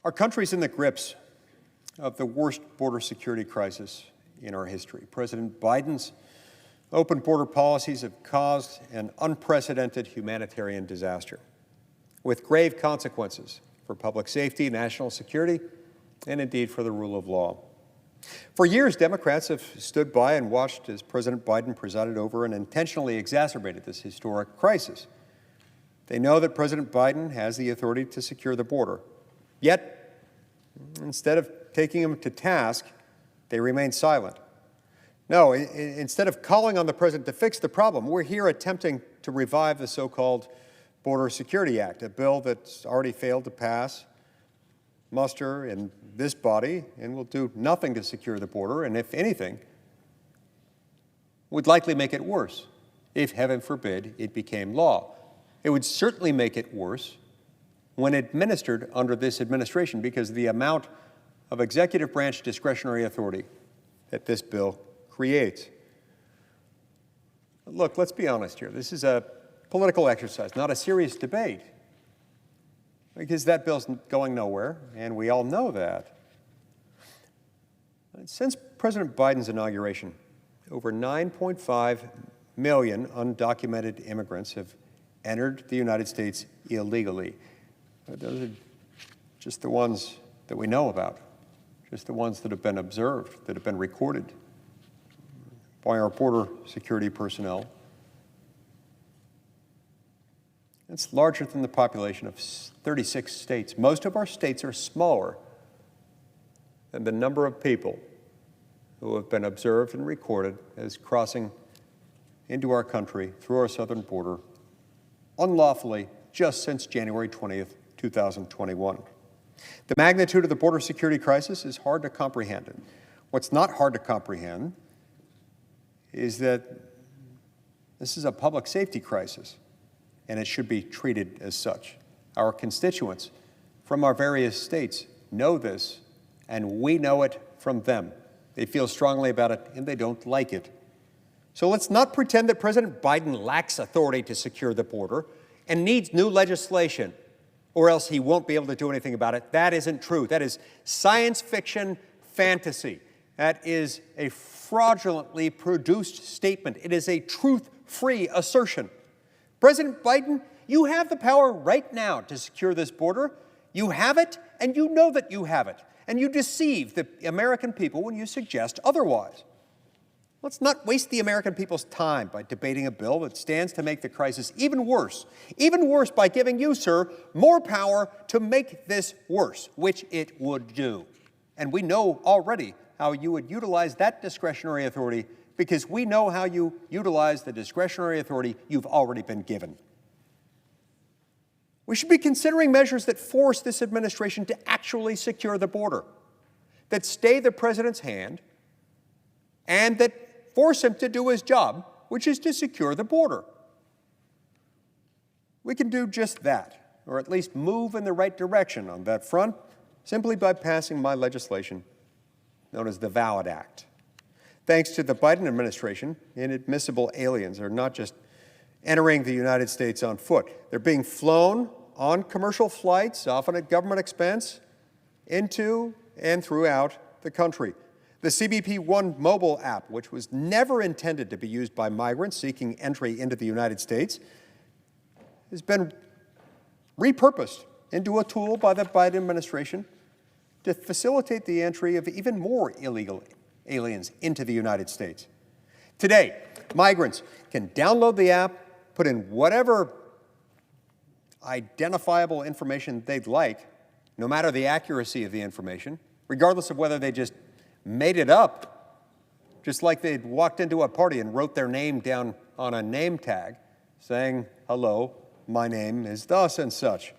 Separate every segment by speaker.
Speaker 1: Our country's in the grips of the worst border security crisis in our history. President Biden's open border policies have caused an unprecedented humanitarian disaster with grave consequences for public safety, national security, and indeed for the rule of law. For years, Democrats have stood by and watched as President Biden presided over and intentionally exacerbated this historic crisis. They know that President Biden has the authority to secure the border. Yet, instead of taking him to task, they remain silent. No, instead of calling on the president to fix the problem, we're here attempting to revive the so-called Border Security Act, a bill that's already failed to pass muster in this body and will do nothing to secure the border, and if anything, would likely make it worse if, heaven forbid, it became law. It would certainly make it worse when administered under this administration because of the amount of executive branch discretionary authority that this bill creates. Look, let's be honest here. This is a political exercise, not a serious debate, because that bill's going nowhere, and we all know that. Since President Biden's inauguration, over 9.5 million undocumented immigrants have entered the United States illegally. Those are just the ones that we know about, just the ones that have been observed, that have been recorded by our border security personnel. It's larger than the population of 36 states. Most of our states are smaller than the number of people who have been observed and recorded as crossing into our country through our southern border unlawfully just since January 20th, 2021. The magnitude of the border security crisis is hard to comprehend. And what's not hard to comprehend is that this is a public safety crisis, and it should be treated as such. Our constituents from our various states know this, and we know it from them. They feel strongly about it, and they don't like it. So let's not pretend that President Biden lacks authority to secure the border and needs new legislation, or else he won't be able to do anything about it. That isn't true. That is science fiction fantasy. That is a fraudulently produced statement. It is a truth-free assertion. President Biden, you have the power right now to secure this border. You have it, and you know that you have it. And you deceive the American people when you suggest otherwise. Let's not waste the American people's time by debating a bill that stands to make the crisis even worse by giving you, sir, more power to make this worse, which it would do. And we know already how you would utilize that discretionary authority because we know how you utilize the discretionary authority you've already been given. We should be considering measures that force this administration to actually secure the border, that stay the president's hand, and that force him to do his job, which is to secure the border. We can do just that, or at least move in the right direction on that front, simply by passing my legislation known as the VALID Act. Thanks to the Biden administration, inadmissible aliens are not just entering the United States on foot. They're being flown on commercial flights, often at government expense, into and throughout the country. The CBP One mobile app, which was never intended to be used by migrants seeking entry into the United States, has been repurposed into a tool by the Biden administration to facilitate the entry of even more illegal aliens into the United States. Today, migrants can download the app, put in whatever identifiable information they'd like, no matter the accuracy of the information, regardless of whether they just made it up, just like they'd walked into a party and wrote their name down on a name tag saying, "Hello, my name is thus and such."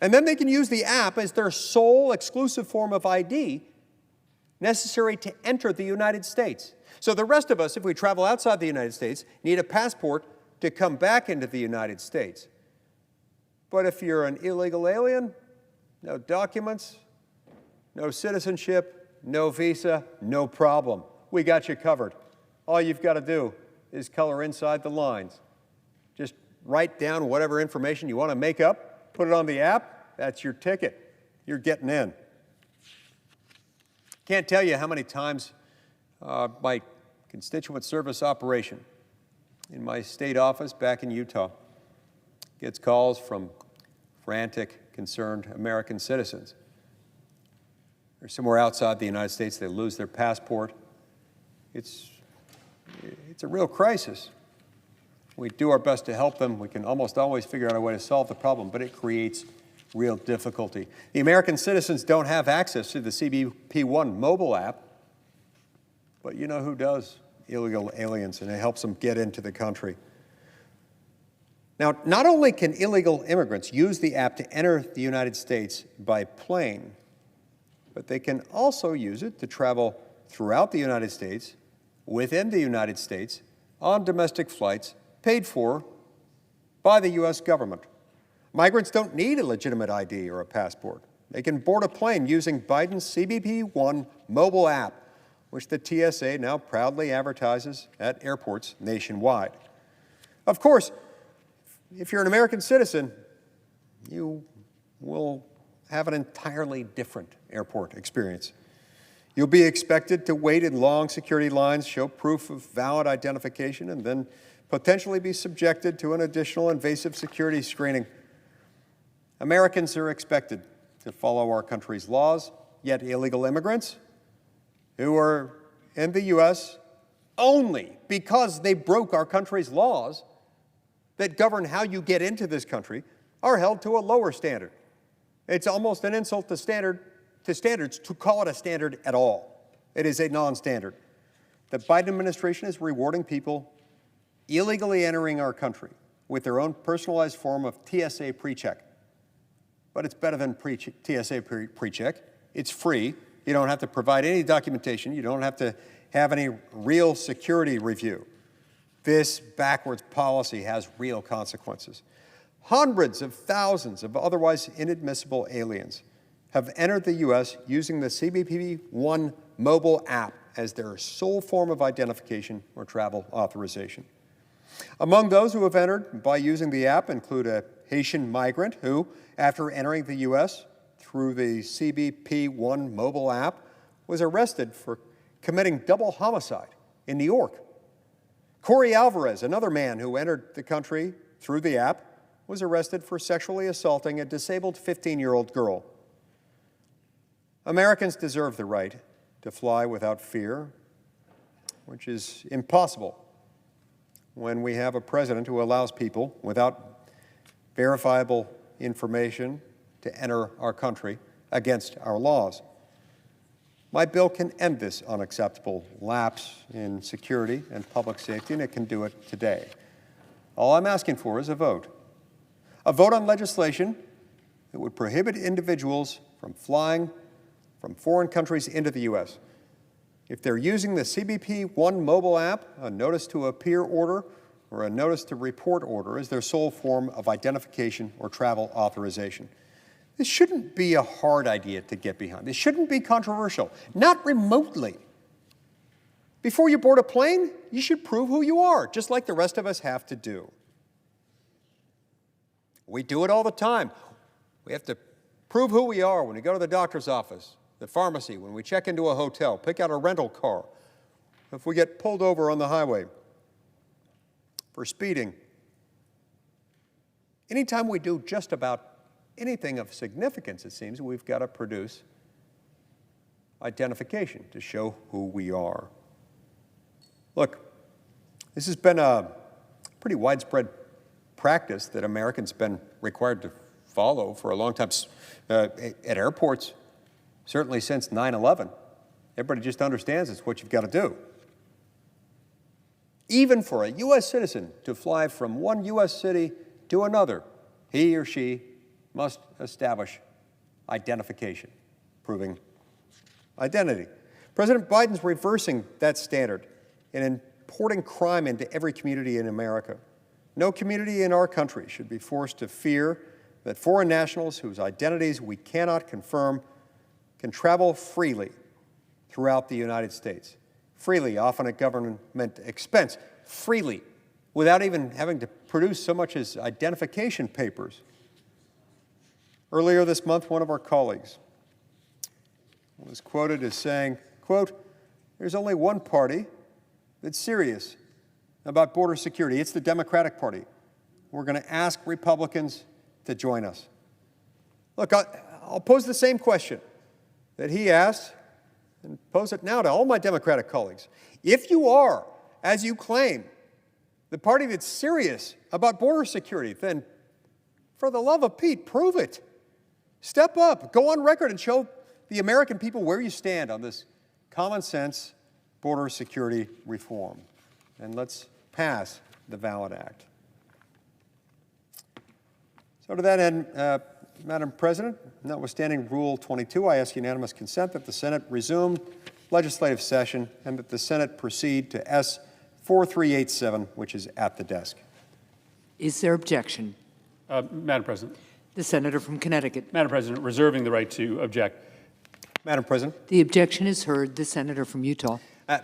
Speaker 1: And then they can use the app as their sole exclusive form of ID necessary to enter the United States. So the rest of us, if we travel outside the United States, need a passport to come back into the United States. But if you're an illegal alien, no documents, no citizenship, no visa, no problem. We got you covered. All you've got to do is color inside the lines. Just write down whatever information you want to make up, put it on the app, that's your ticket. you're getting in. Can't tell you how many times my constituent service operation in my state office back in Utah gets calls from frantic, concerned American citizens. They're somewhere outside the United States, they lose their passport. It's a real crisis. We do our best to help them. We can almost always figure out a way to solve the problem, but it creates real difficulty. The American citizens don't have access to the CBP One mobile app, but you know who does? Illegal aliens, and it helps them get into the country. Now, not only can illegal immigrants use the app to enter the United States by plane, but they can also use it to travel throughout the United States, within the United States, on domestic flights paid for by the U.S. government. Migrants don't need a legitimate ID or a passport. They can board a plane using Biden's CBP One mobile app, which the TSA now proudly advertises at airports nationwide. Of course, if you're an American citizen, you will have an entirely different airport experience. You'll be expected to wait in long security lines, show proof of valid identification, and then potentially be subjected to an additional invasive security screening. Americans are expected to follow our country's laws, yet illegal immigrants who are in the U.S. only because they broke our country's laws that govern how you get into this country are held to a lower standard. It's almost an insult to standards to call it a standard at all. It is a non-standard. The Biden administration is rewarding people illegally entering our country with their own personalized form of TSA pre-check. But it's better than TSA pre-check. It's free. You don't have to provide any documentation. You don't have to have any real security review. This backwards policy has real consequences. Hundreds of thousands of otherwise inadmissible aliens have entered the U.S. using the CBP One mobile app as their sole form of identification or travel authorization. Among those who have entered by using the app include a Haitian migrant who, after entering the U.S. through the CBP One mobile app, was arrested for committing double homicide in New York. Corey Alvarez, another man who entered the country through the app, was arrested for sexually assaulting a disabled 15-year-old girl. Americans deserve the right to fly without fear, which is impossible when we have a president who allows people without verifiable information to enter our country against our laws. My bill can end this unacceptable lapse in security and public safety, and it can do it today. All I'm asking for is a vote on legislation that would prohibit individuals from flying from foreign countries into the U.S. If they're using the CBP One mobile app, a notice to appear order or a notice to report order is their sole form of identification or travel authorization. This shouldn't be a hard idea to get behind. This shouldn't be controversial, not remotely. Before you board a plane, you should prove who you are, just like the rest of us have to do. We do it all the time. We have to prove who we are when we go to the doctor's office, the pharmacy, when we check into a hotel, pick out a rental car, if we get pulled over on the highway for speeding. Anytime we do just about anything of significance, it seems, we've got to produce identification to show who we are. Look, this has been a pretty widespread practice that Americans have been required to follow for a long time at airports, certainly since 9/11. Everybody just understands it's what you've got to do. Even for a U.S. citizen to fly from one U.S. city to another, he or she must establish identification, proving identity. President Biden's reversing that standard and importing crime into every community in America. No community in our country should be forced to fear that foreign nationals whose identities we cannot confirm can travel freely throughout the United States. Freely, often at government expense. Freely, without even having to produce so much as identification papers. Earlier this month, one of our colleagues was quoted as saying, quote, "There's only one party that's serious about border security. It's the Democratic Party. We're going to ask Republicans to join us." Look, I'll pose the same question that he asked and pose it now to all my Democratic colleagues. If you are, as you claim, the party that's serious about border security, then for the love of Pete, prove it. Step up, go on record and show the American people where you stand on this common sense border security reform. And let's pass the VALID Act. So to that end, Madam President, notwithstanding Rule 22, I ask unanimous consent that the Senate resume legislative session and that the Senate proceed to S. 4387, which is at the desk.
Speaker 2: Is there objection?
Speaker 3: Madam President.
Speaker 2: The senator from Connecticut.
Speaker 3: Madam President, reserving the right to object.
Speaker 1: Madam President.
Speaker 2: The objection is heard. The senator from Utah.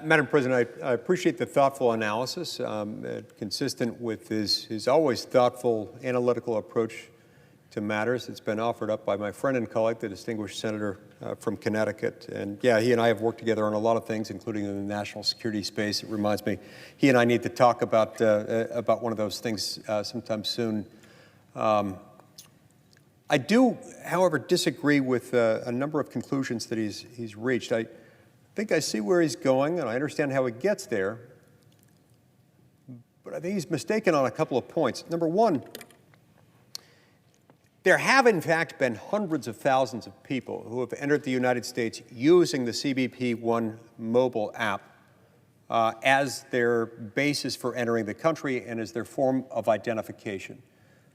Speaker 1: Madam President, I appreciate the thoughtful analysis, consistent with his always thoughtful, analytical approach to matters. It's been offered up by my friend and colleague, the distinguished senator from Connecticut. And yeah, he and I have worked together on a lot of things, including in the national security space. It reminds me, he and I need to talk about one of those things sometime soon. I do, however, disagree with a number of conclusions that he's reached. I think I see where he's going, and I understand how he gets there. But I think he's mistaken on a couple of points. Number one, there have, in fact, been hundreds of thousands of people who have entered the United States using the CBP One mobile app as their basis for entering the country and as their form of identification.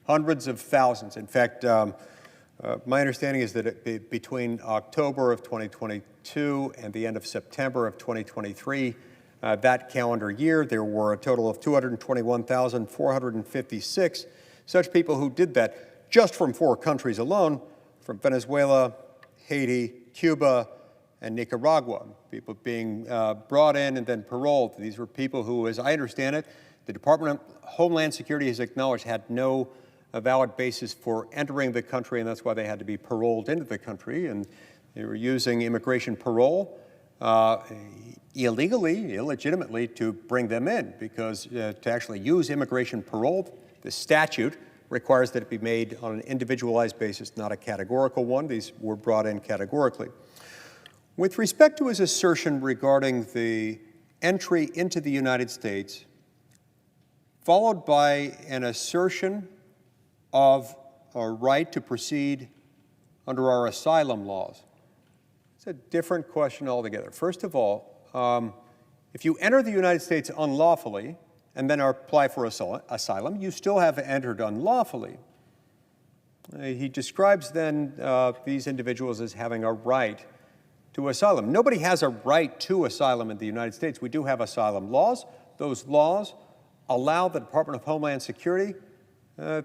Speaker 1: Hundreds of thousands. In fact, my understanding is that between October of 2022 and the end of September of 2023, that calendar year, there were a total of 221,456 such people who did that, just from 4 countries alone, from Venezuela, Haiti, Cuba, and Nicaragua. People being brought in and then paroled. These were people who, as I understand it, the Department of Homeland Security has acknowledged had no valid basis for entering the country, and that's why they had to be paroled into the country. And they were using immigration parole illegally, illegitimately, to bring them in, because to actually use immigration parole, the statute requires that it be made on an individualized basis, not a categorical one. These were brought in categorically. With respect to his assertion regarding the entry into the United States, followed by an assertion of a right to proceed under our asylum laws, it's a different question altogether. First of all, if you enter the United States unlawfully, and then apply for asylum, you still have entered unlawfully. He describes then these individuals as having a right to asylum. Nobody has a right to asylum in the United States. We do have asylum laws. Those laws allow the Department of Homeland Security,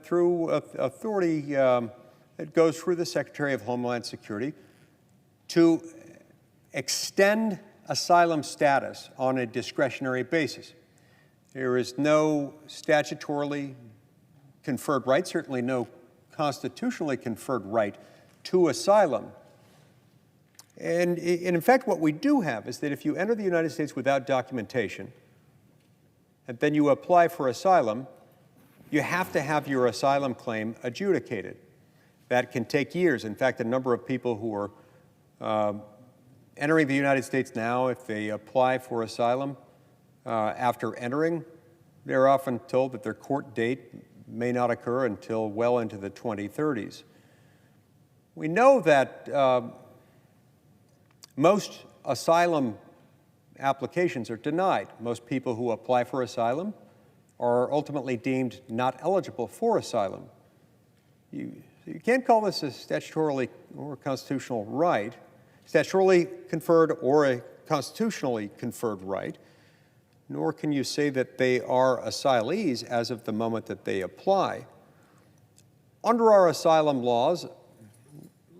Speaker 1: through authority that goes through the Secretary of Homeland Security, to extend asylum status on a discretionary basis. There is no statutorily conferred right, certainly no constitutionally conferred right to asylum. And in fact, what we do have is that if you enter the United States without documentation, and then you apply for asylum, you have to have your asylum claim adjudicated. That can take years. In fact, a number of people who are entering the United States now, if they apply for asylum, after entering, they're often told that their court date may not occur until well into the 2030s. We know that most asylum applications are denied. Most people who apply for asylum are ultimately deemed not eligible for asylum. You can't call this a statutorily or constitutional right, statutorily conferred or a constitutionally conferred right, nor can you say that they are asylees as of the moment that they apply. Under our asylum laws,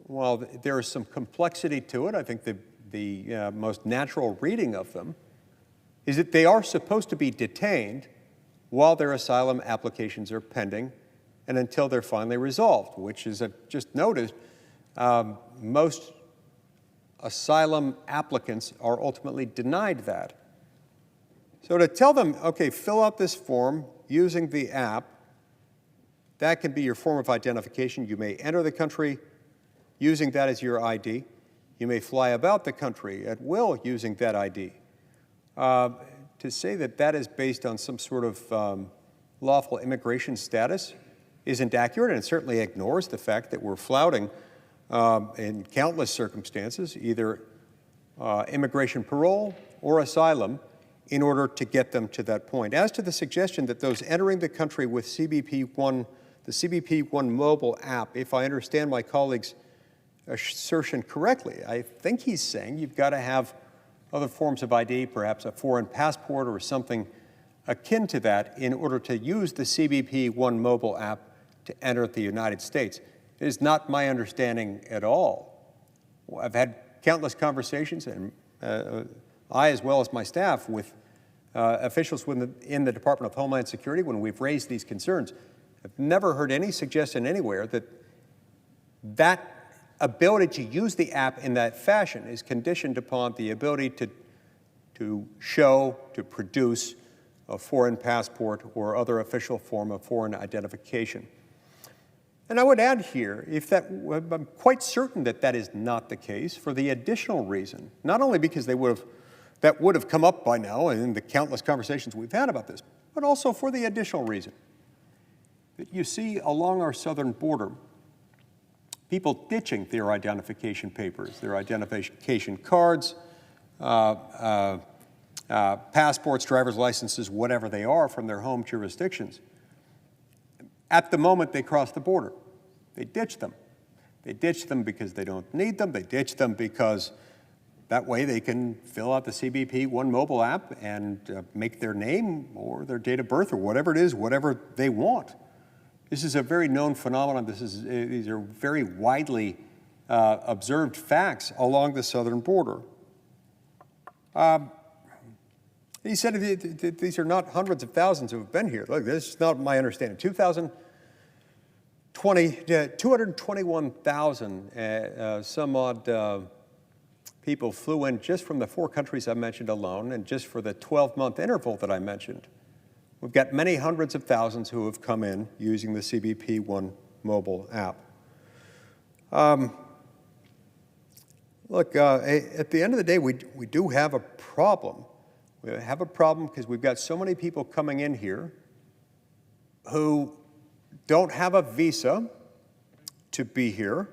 Speaker 1: while there is some complexity to it, I think the most natural reading of them is that they are supposed to be detained while their asylum applications are pending and until they're finally resolved, which, as I've just noted, most asylum applicants are ultimately denied that. So to tell them, okay, fill out this form using the app, that can be your form of identification. You may enter the country using that as your ID. You may fly about the country at will using that ID. To say that that is based on some sort of lawful immigration status isn't accurate, and it certainly ignores the fact that we're flouting in countless circumstances either immigration parole or asylum in order to get them to that point. As to the suggestion that those entering the country with CBP One, the CBP One mobile app, if I understand my colleague's assertion correctly, I think he's saying you've got to have other forms of ID, perhaps a foreign passport or something akin to that, in order to use the CBP One mobile app to enter the United States. It is not my understanding at all. I've had countless conversations, and I, as well as my staff, with officials in the Department of Homeland Security when we've raised these concerns. I've never heard any suggestion anywhere that that ability to use the app in that fashion is conditioned upon the ability to show, to produce a foreign passport or other official form of foreign identification. And I would add here, I'm quite certain that that is not the case for the additional reason, not only because that would have come up by now in the countless conversations we've had about this, but also for the additional reason that you see along our southern border people ditching their identification papers, their identification cards, passports, driver's licenses, whatever they are, from their home jurisdictions. At the moment they cross the border, they ditch them. They ditch them because they don't need them. They ditch them because that way they can fill out the CBP One mobile app and make their name or their date of birth or whatever it is, whatever they want. This is a very known phenomenon. These are very widely observed facts along the southern border. He said these are not hundreds of thousands who have been here. Look, this is not my understanding. 221,000 some odd people flew in just from the 4 countries I mentioned alone, and just for the 12-month interval that I mentioned. We've got many hundreds of thousands who have come in using the CBP One mobile app. Look, at the end of the day, we do have a problem. We have a problem because we've got so many people coming in here who don't have a visa to be here,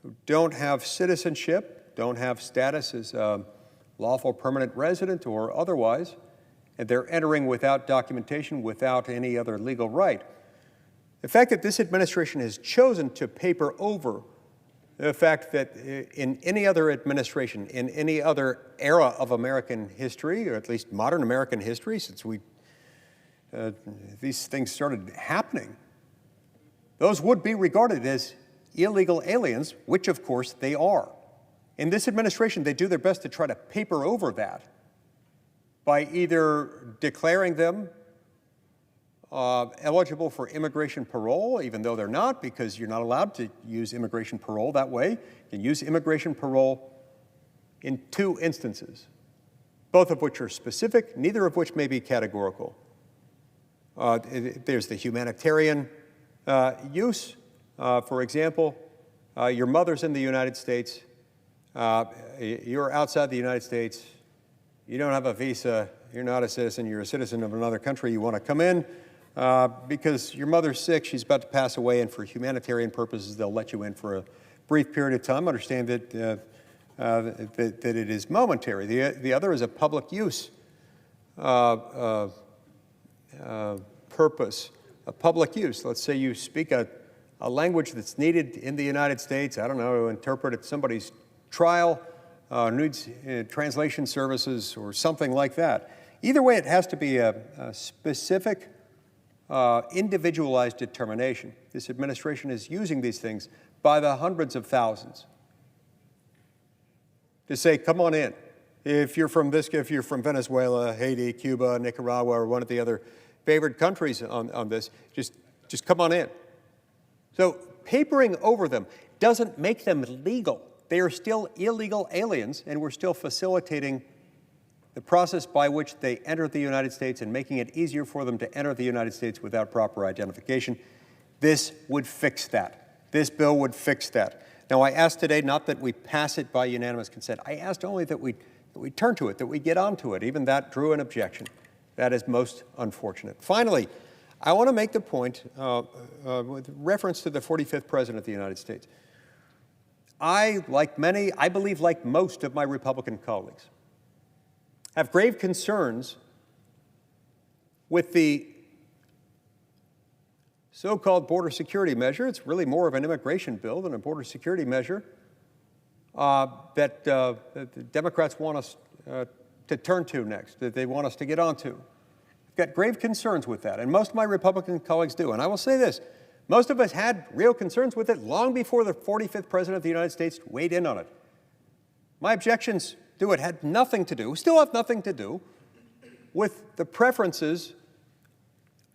Speaker 1: who don't have citizenship, don't have status as a lawful permanent resident or otherwise, and they're entering without documentation, without any other legal right. The fact that this administration has chosen to paper over the fact that in any other administration, in any other era of American history, or at least modern American history, since these things started happening, those would be regarded as illegal aliens, which of course they are. In this administration, they do their best to try to paper over that by either declaring them eligible for immigration parole, even though they're not, because you're not allowed to use immigration parole that way. You can use immigration parole in 2 instances, both of which are specific, neither of which may be categorical. There's the humanitarian use. For example, your mother's in the United States, you're outside the United States, you don't have a visa, you're not a citizen, you're a citizen of another country, you want to come in because your mother's sick, she's about to pass away, and for humanitarian purposes, they'll let you in for a brief period of time. Understand that it is momentary. The other is a public use purpose, a public use. Let's say you speak a language that's needed in the United States, I don't know, to interpret at somebody's trial, needs translation services or something like that. Either way, it has to be a specific, individualized determination. This administration is using these things by the hundreds of thousands to say, come on in. If you're from Venezuela, Haiti, Cuba, Nicaragua, or one of the other favored countries on this, just come on in. So papering over them doesn't make them legal. they are still illegal aliens, and we're still facilitating the process by which they enter the United States and making it easier for them to enter the United States without proper identification. This would fix that. This bill would fix that. Now, I asked today not that we pass it by unanimous consent. I asked only that we turn to it, that we get onto it. Even that drew an objection. That is most unfortunate. Finally, I want to make the point with reference to the 45th President of the United States. I believe like most of my Republican colleagues, have grave concerns with the so-called border security measure. It's really more of an immigration bill than a border security measure that the Democrats want us to turn to next, that they want us to get onto. I've got grave concerns with that, and most of my Republican colleagues do. And I will say this, most of us had real concerns with it long before the 45th President of the United States weighed in on it. My objections to it had nothing to do, still have nothing to do, with the preferences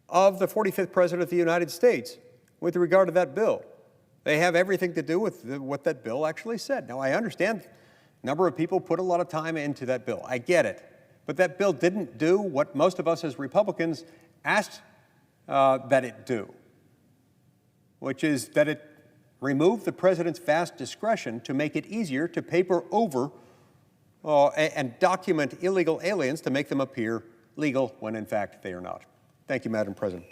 Speaker 1: of the 45th President of the United States with regard to that bill. They have everything to do with what that bill actually said. Now, I understand a number of people put a lot of time into that bill. I get it. But that bill didn't do what most of us as Republicans asked that it do, which is that it remove the president's vast discretion to make it easier to paper over and document illegal aliens to make them appear legal when in fact they are not. Thank you, Madam President.